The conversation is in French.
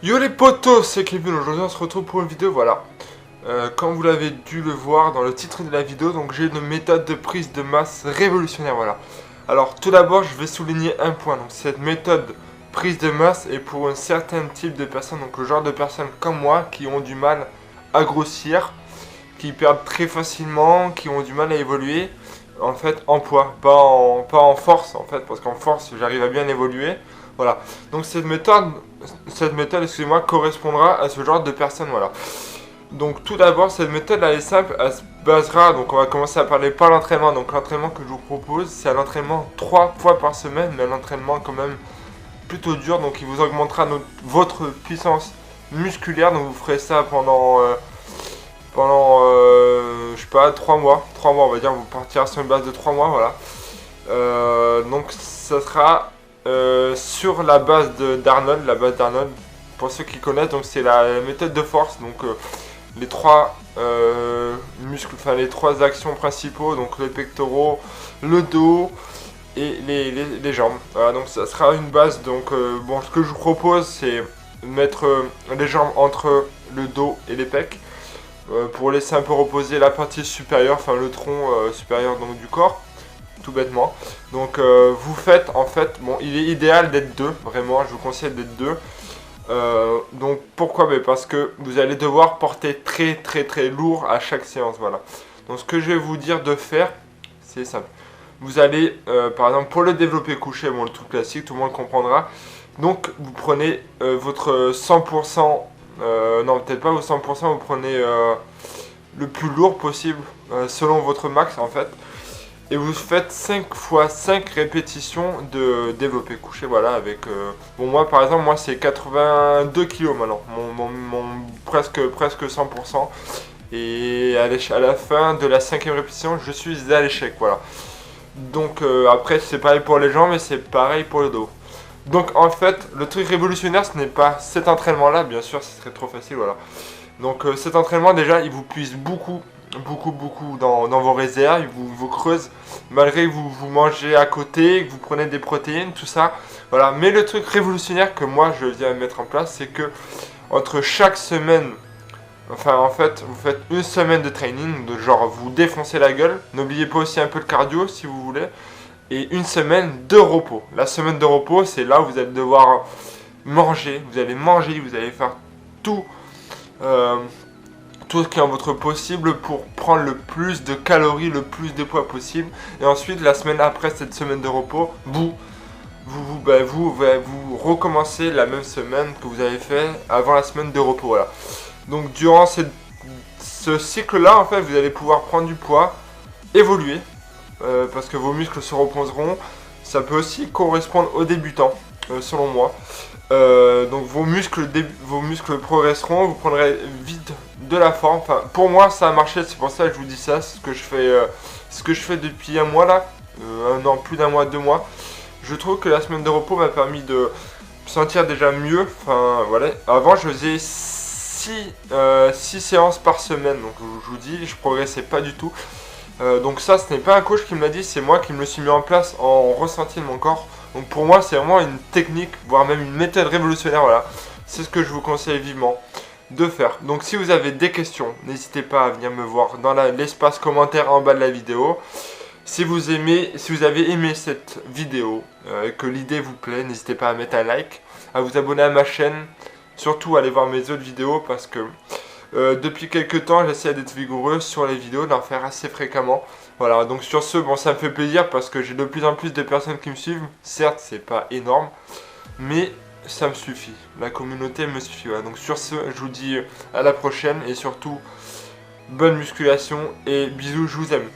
Yo les potos, c'est Kevin, aujourd'hui on se retrouve pour une vidéo, voilà. Comme vous l'avez dû le voir dans le titre de la vidéo, donc j'ai une méthode de prise de masse révolutionnaire, voilà. Alors tout d'abord je vais souligner un point, donc cette méthode prise de masse est pour un certain type de personnes, donc le genre de personnes comme moi qui ont du mal à grossir, qui perdent très facilement, qui ont du mal à évoluer, en fait en poids, pas en force en fait, parce qu'en force j'arrive à bien évoluer. Voilà. Donc cette méthode, excusez-moi, correspondra à ce genre de personnes, voilà. Donc tout d'abord, cette méthode elle est simple, elle se basera, donc on va commencer à parler par l'entraînement. Donc l'entraînement que je vous propose, c'est un entraînement 3 fois par semaine, mais un entraînement quand même plutôt dur, donc il vous augmentera votre puissance musculaire. Donc vous ferez ça pendant je sais pas, 3 mois. 3 mois, on va dire, vous partirez sur une base de 3 mois, voilà. Donc ça sera sur la base d'Arnold, la base d'Arnold, pour ceux qui connaissent, donc c'est la méthode de force, donc les trois muscles, enfin les trois actions principaux, donc les pectoraux, le dos et les jambes. Voilà, donc ça sera une base, donc bon, ce que je vous propose, c'est mettre les jambes entre le dos et les pecs, pour laisser un peu reposer la partie supérieure, enfin le tronc supérieur donc du corps, tout bêtement. Donc vous faites en fait, bon, il est idéal d'être deux, vraiment, je vous conseille d'être deux. Donc pourquoi? Parce que vous allez devoir porter très lourd à chaque séance, voilà. Donc ce que je vais vous dire de faire, c'est simple. Vous allez, par exemple, pour le développé couché, bon, le truc classique, tout le monde comprendra. Donc vous prenez votre 100%, non peut-être pas vos 100%, vous prenez le plus lourd possible, selon votre max en fait. Et vous faites 5 fois 5 répétitions de développé couché, voilà, avec... bon, moi, par exemple, moi, c'est 82 kilos maintenant, presque 100%. Et à la fin de la 5e répétition, je suis à l'échec, voilà. Donc, après, c'est pareil pour les jambes, mais c'est pareil pour le dos. Donc, en fait, le truc révolutionnaire, ce n'est pas cet entraînement-là, bien sûr, ce serait trop facile, voilà. Donc cet entraînement déjà il vous puise beaucoup dans vos réserves, il vous creuse malgré que vous mangez à côté, que vous prenez des protéines, tout ça. Voilà. Mais le truc révolutionnaire que moi je viens mettre en place, c'est que entre chaque semaine, enfin en fait vous faites une semaine de training, de genre vous défoncez la gueule, n'oubliez pas aussi un peu le cardio si vous voulez, et une semaine de repos. La semaine de repos c'est là où vous allez devoir manger, vous allez faire tout euh, tout ce qui est en votre possible pour prendre le plus de calories, le plus de poids possible. Et ensuite, la semaine après cette semaine de repos, vous recommencez la même semaine que vous avez fait avant la semaine de repos. Voilà. Donc durant ce cycle-là, en fait, vous allez pouvoir prendre du poids, évoluer, parce que vos muscles se reposeront. Ça peut aussi correspondre aux débutants, selon moi. Donc vos muscles progresseront, vous prendrez vite de la forme. Enfin, pour moi ça a marché, c'est pour ça que je vous dis ça. C'est ce que je fais depuis un mois là, un an, plus d'un mois, 2 mois. Je trouve que la semaine de repos m'a permis de me sentir déjà mieux. Enfin voilà, avant je faisais 6 séances par semaine, donc je vous dis, je progressais pas du tout. Donc ça, ce n'est pas un coach qui me l'a dit, c'est moi qui me le suis mis en place en ressenti de mon corps. Donc pour moi, c'est vraiment une technique, voire même une méthode révolutionnaire, voilà. C'est ce que je vous conseille vivement de faire. Donc si vous avez des questions, n'hésitez pas à venir me voir dans l'espace commentaire en bas de la vidéo. Si vous avez aimé cette vidéo, et que l'idée vous plaît, n'hésitez pas à mettre un like, à vous abonner à ma chaîne, surtout allez voir mes autres vidéos parce que depuis quelques temps, j'essaie d'être vigoureux sur les vidéos, d'en faire assez fréquemment. Voilà, donc sur ce, bon, ça me fait plaisir parce que j'ai de plus en plus de personnes qui me suivent. Certes, c'est pas énorme, mais ça me suffit. La communauté me suffit. Voilà. Donc sur ce, je vous dis à la prochaine et surtout, bonne musculation et bisous, je vous aime.